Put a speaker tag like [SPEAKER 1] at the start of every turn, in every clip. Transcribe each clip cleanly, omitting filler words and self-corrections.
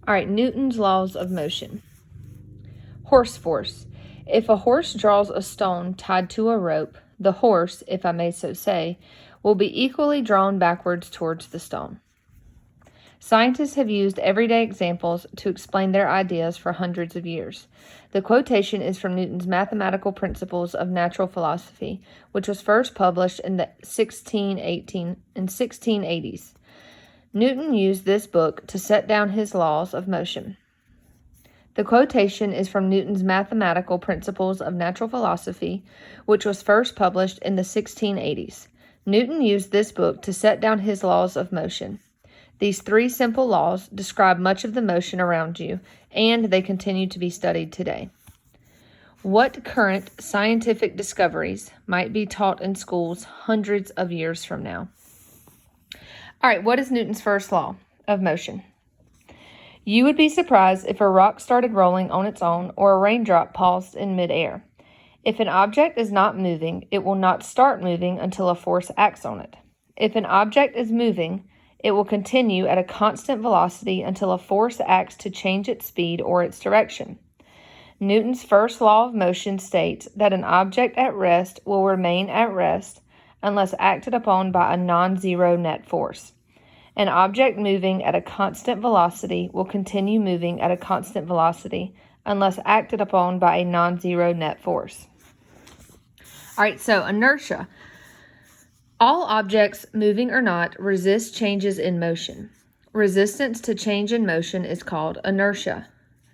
[SPEAKER 1] All right, Newton's laws of motion. Horse force. If a horse draws a stone tied to a rope, the horse, if I may so say, will be equally drawn backwards towards the stone. Scientists have used everyday examples to explain their ideas for hundreds of years. The quotation is from Newton's Mathematical Principles of Natural Philosophy, which was first published in the 1680s. Newton used this book to set down his laws of motion. The quotation is from Newton's Mathematical Principles of Natural Philosophy, which was first published in the 1680s. Newton used this book to set down his laws of motion. These three simple laws describe much of the motion around you, and they continue to be studied today. What current scientific discoveries might be taught in schools hundreds of years from now? All right, what is Newton's first law of motion? You would be surprised if a rock started rolling on its own or a raindrop paused in midair. If an object is not moving, it will not start moving until a force acts on it. If an object is moving, it will continue at a constant velocity until a force acts to change its speed or its direction. Newton's first law of motion states that an object at rest will remain at rest unless acted upon by a non-zero net force. An object moving at a constant velocity will continue moving at a constant velocity unless acted upon by a non-zero net force. All right, so inertia. All objects, moving or not, resist changes in motion. Resistance to change in motion is called inertia.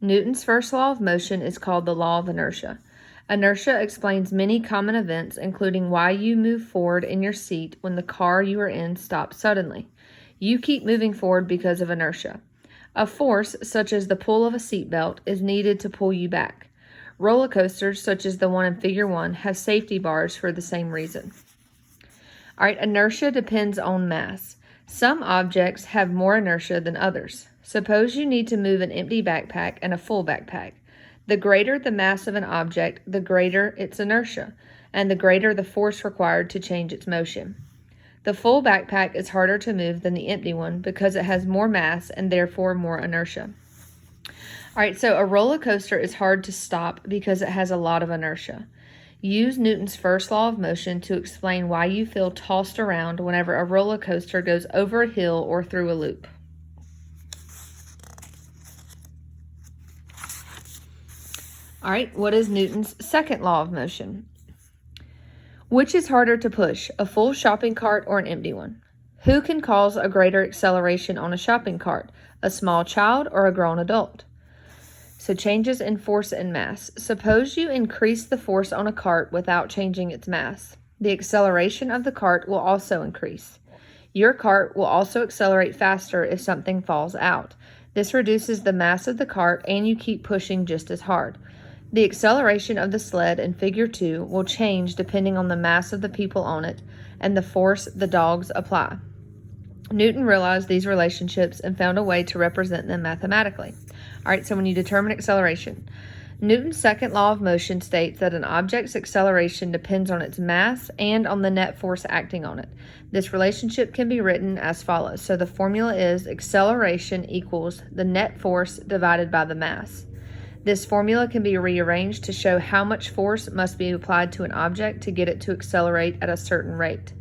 [SPEAKER 1] Newton's first law of motion is called the law of inertia. Inertia explains many common events, including why you move forward in your seat when the car you are in stops suddenly. You keep moving forward because of inertia. A force, such as the pull of a seatbelt, is needed to pull you back. Roller coasters, such as the one in Figure 1, have safety bars for the same reason. All right, inertia depends on mass. Some objects have more inertia than others. Suppose you need to move an empty backpack and a full backpack. The greater the mass of an object, the greater its inertia, and the greater the force required to change its motion. The full backpack is harder to move than the empty one because it has more mass and therefore more inertia. All right, so a roller coaster is hard to stop because it has a lot of inertia. Use Newton's first law of motion to explain why you feel tossed around whenever a roller coaster goes over a hill or through a loop. All right, what is Newton's second law of motion? Which is harder to push, a full shopping cart or an empty one? Who can cause a greater acceleration on a shopping cart, a small child or a grown adult? So changes in force and mass. Suppose you increase the force on a cart without changing its mass. The acceleration of the cart will also increase. Your cart will also accelerate faster if something falls out. This reduces the mass of the cart and you keep pushing just as hard. The acceleration of the sled in Figure 2 will change depending on the mass of the people on it and the force the dogs apply. Newton realized these relationships and found a way to represent them mathematically. All right, so when you determine acceleration, Newton's second law of motion states that an object's acceleration depends on its mass and on the net force acting on it. This relationship can be written as follows. So the formula is acceleration equals the net force divided by the mass. This formula can be rearranged to show how much force must be applied to an object to get it to accelerate at a certain rate.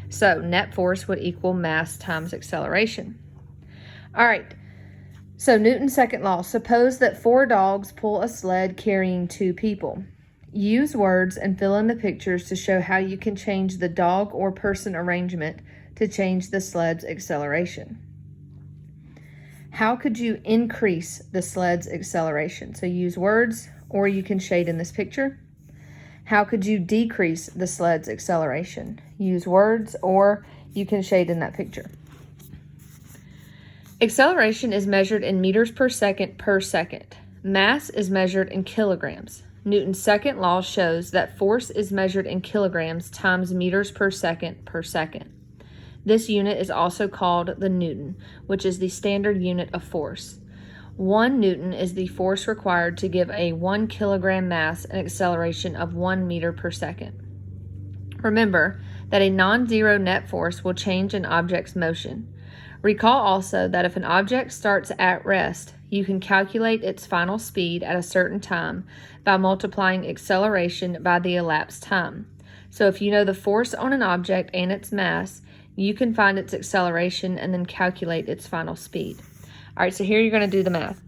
[SPEAKER 1] So net force would equal mass times acceleration. All right, so Newton's second law. Suppose that 4 dogs pull a sled carrying 2 people. Use words and fill in the pictures to show how you can change the dog or person arrangement to change the sled's acceleration. How could you increase the sled's acceleration? So use words, or you can shade in this picture. How could you decrease the sled's acceleration? Use words, or you can shade in that picture. Acceleration is measured in meters per second per second. Mass is measured in kilograms. Newton's second law shows that force is measured in kilograms times meters per second per second. This unit is also called the Newton, which is the standard unit of force. 1 Newton is the force required to give a 1 kilogram mass an acceleration of 1 meter per second. Remember that a non-zero net force will change an object's motion. Recall also that if an object starts at rest, you can calculate its final speed at a certain time by multiplying acceleration by the elapsed time. So if you know the force on an object and its mass, you can find its acceleration and then calculate its final speed. All right, so here you're going to do the math.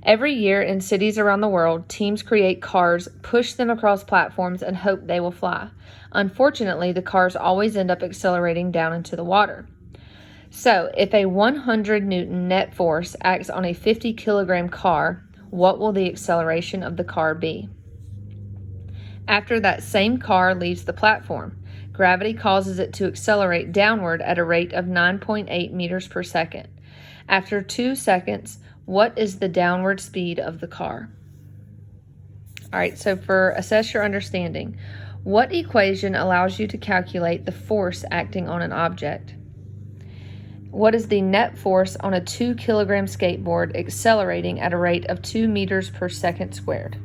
[SPEAKER 1] Every year in cities around the world, teams create cars, push them across platforms, and hope they will fly. Unfortunately, the cars always end up accelerating down into the water. So, if a 100 Newton net force acts on a 50 kilogram car, what will the acceleration of the car be? After that same car leaves the platform, gravity causes it to accelerate downward at a rate of 9.8 meters per second. After 2 seconds, what is the downward speed of the car? All right, so for assess your understanding, what equation allows you to calculate the force acting on an object? What is the net force on a 2 kilogram skateboard accelerating at a rate of 2 meters per second squared?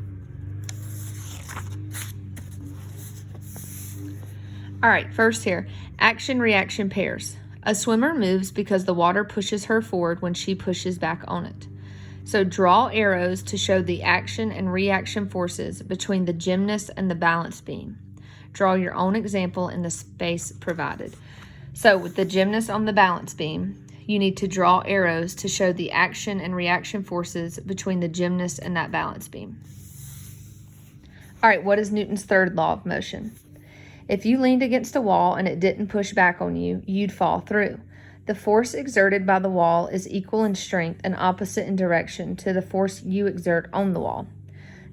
[SPEAKER 1] All right, first here, action-reaction pairs. A swimmer moves because the water pushes her forward when she pushes back on it. So draw arrows to show the action and reaction forces between the gymnast and the balance beam. Draw your own example in the space provided. So with the gymnast on the balance beam, you need to draw arrows to show the action and reaction forces between the gymnast and that balance beam. All right, what is Newton's third law of motion? If you leaned against a wall and it didn't push back on you, you'd fall through. The force exerted by the wall is equal in strength and opposite in direction to the force you exert on the wall.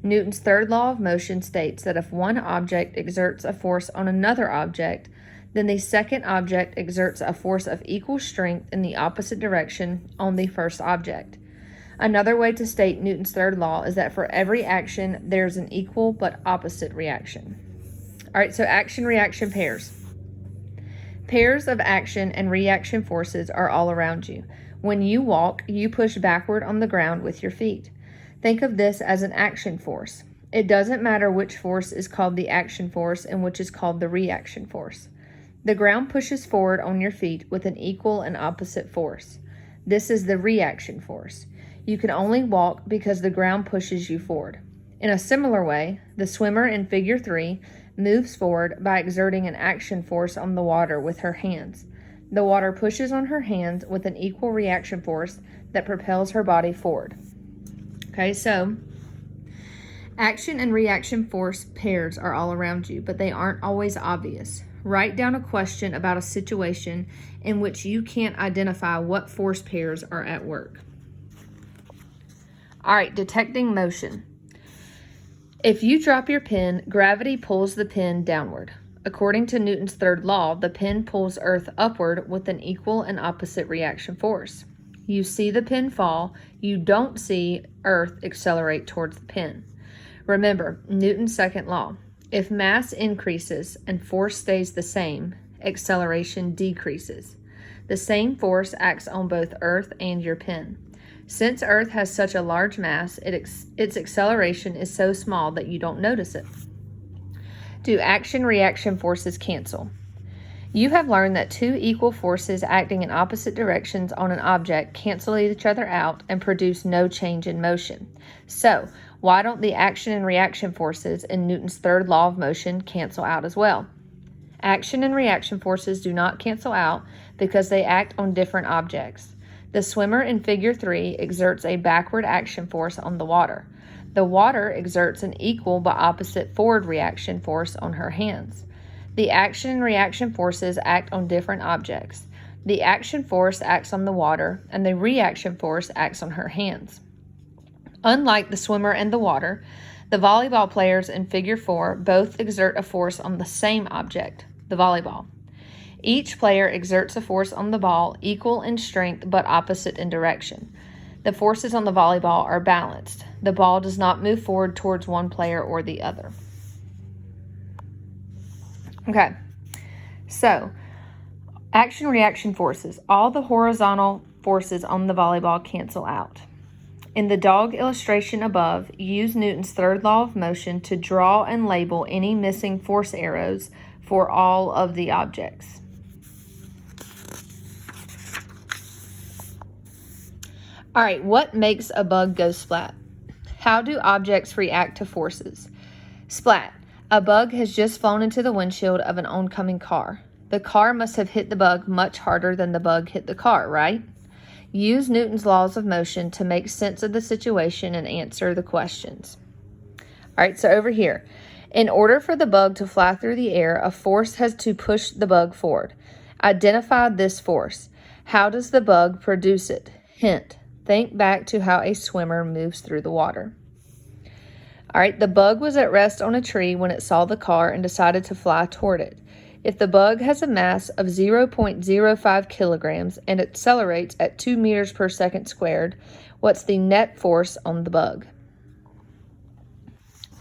[SPEAKER 1] Newton's third law of motion states that if one object exerts a force on another object, then the second object exerts a force of equal strength in the opposite direction on the first object. Another way to state Newton's third law is that for every action, there's an equal but opposite reaction. All right, so action-reaction pairs. Pairs of action and reaction forces are all around you. When you walk, you push backward on the ground with your feet. Think of this as an action force. It doesn't matter which force is called the action force and which is called the reaction force. The ground pushes forward on your feet with an equal and opposite force. This is the reaction force. You can only walk because the ground pushes you forward. In a similar way, the swimmer in Figure 3 moves forward by exerting an action force on the water with her hands. The water pushes on her hands with an equal reaction force that propels her body forward. Okay, so action and reaction force pairs are all around you, but they aren't always obvious. Write down a question about a situation in which you can't identify what force pairs are at work. All right, detecting motion. If you drop your pen, gravity pulls the pen downward. According to Newton's third law, the pen pulls Earth upward with an equal and opposite reaction force. You see the pen fall, you don't see Earth accelerate towards the pen. Remember, Newton's second law. If mass increases and force stays the same, acceleration decreases. The same force acts on both Earth and your pen. Since Earth has such a large mass, its acceleration is so small that you don't notice it. Do action-reaction forces cancel? You have learned that two equal forces acting in opposite directions on an object cancel each other out and produce no change in motion. So, why don't the action and reaction forces in Newton's third law of motion cancel out as well? Action and reaction forces do not cancel out because they act on different objects. The swimmer in Figure 3 exerts a backward action force on the water. The water exerts an equal but opposite forward reaction force on her hands. The action and reaction forces act on different objects. The action force acts on the water, and the reaction force acts on her hands. Unlike the swimmer and the water, the volleyball players in Figure 4 both exert a force on the same object, the volleyball. Each player exerts a force on the ball equal in strength but opposite in direction. The forces on the volleyball are balanced. The ball does not move forward towards one player or the other. Okay, so action-reaction forces. All the horizontal forces on the volleyball cancel out. In the dog illustration above, use Newton's third law of motion to draw and label any missing force arrows for all of the objects. All right, what makes a bug go splat? How do objects react to forces? Splat. A bug has just flown into the windshield of an oncoming car. The car must have hit the bug much harder than the bug hit the car, right? Use Newton's laws of motion to make sense of the situation and answer the questions. All right, so over here, in order for the bug to fly through the air, a force has to push the bug forward. Identify this force. How does the bug produce it? Hint, think back to how a swimmer moves through the water. All right, the bug was at rest on a tree when it saw the car and decided to fly toward it. If the bug has a mass of 0.05 kilograms and accelerates at 2 meters per second squared, what's the net force on the bug?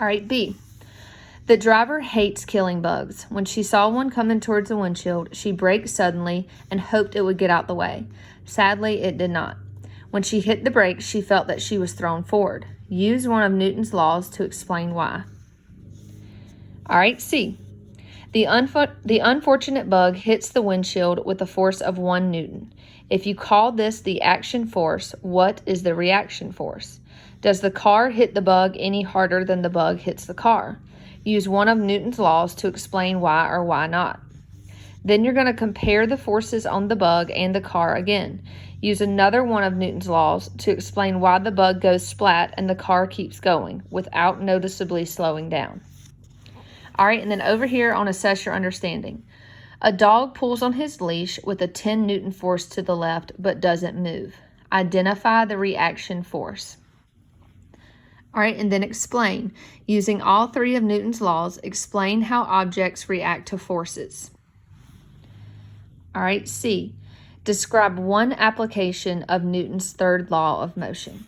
[SPEAKER 1] All right, B. The driver hates killing bugs. When she saw one coming towards the windshield, she braked suddenly and hoped it would get out the way. Sadly, it did not. When she hit the brakes, she felt that she was thrown forward. Use one of Newton's laws to explain why. All right, C. The unfortunate bug hits the windshield with a force of 1 Newton. If you call this the action force, what is the reaction force? Does the car hit the bug any harder than the bug hits the car? Use one of Newton's laws to explain why or why not. Then you're going to compare the forces on the bug and the car again. Use another one of Newton's laws to explain why the bug goes splat and the car keeps going without noticeably slowing down. All right, and then over here on Assess Your Understanding. A dog pulls on his leash with a 10 Newton force to the left but doesn't move. Identify the reaction force. All right, and then explain. Using all 3 of Newton's laws, explain how objects react to forces. All right, C. Describe one application of Newton's third law of motion.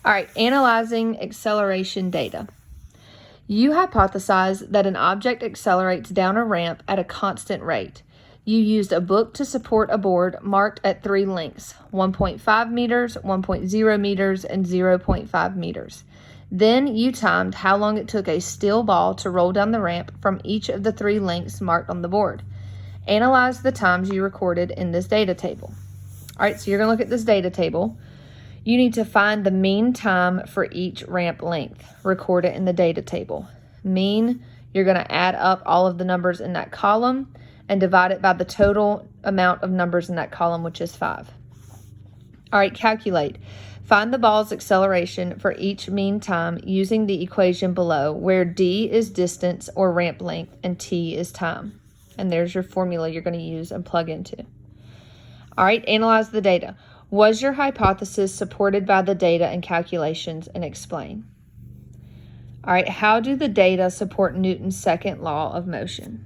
[SPEAKER 1] All right, analyzing acceleration data. You hypothesize that an object accelerates down a ramp at a constant rate. You used a book to support a board marked at 3 lengths, 1.5 meters, 1.0 meters, and 0.5 meters. Then you timed how long it took a steel ball to roll down the ramp from each of the 3 lengths marked on the board. Analyze the times you recorded in this data table. All right, so you're going to look at this data table. You need to find the mean time for each ramp length. Record it in the data table. Mean, you're going to add up all of the numbers in that column and divide it by the total amount of numbers in that column, which is 5. All right, calculate. Find the ball's acceleration for each mean time using the equation below, where d is distance or ramp length and t is time. And there's your formula you're going to use and plug into. All right, analyze the data. Was your hypothesis supported by the data and calculations, and explain? All right, how do the data support Newton's second law of motion?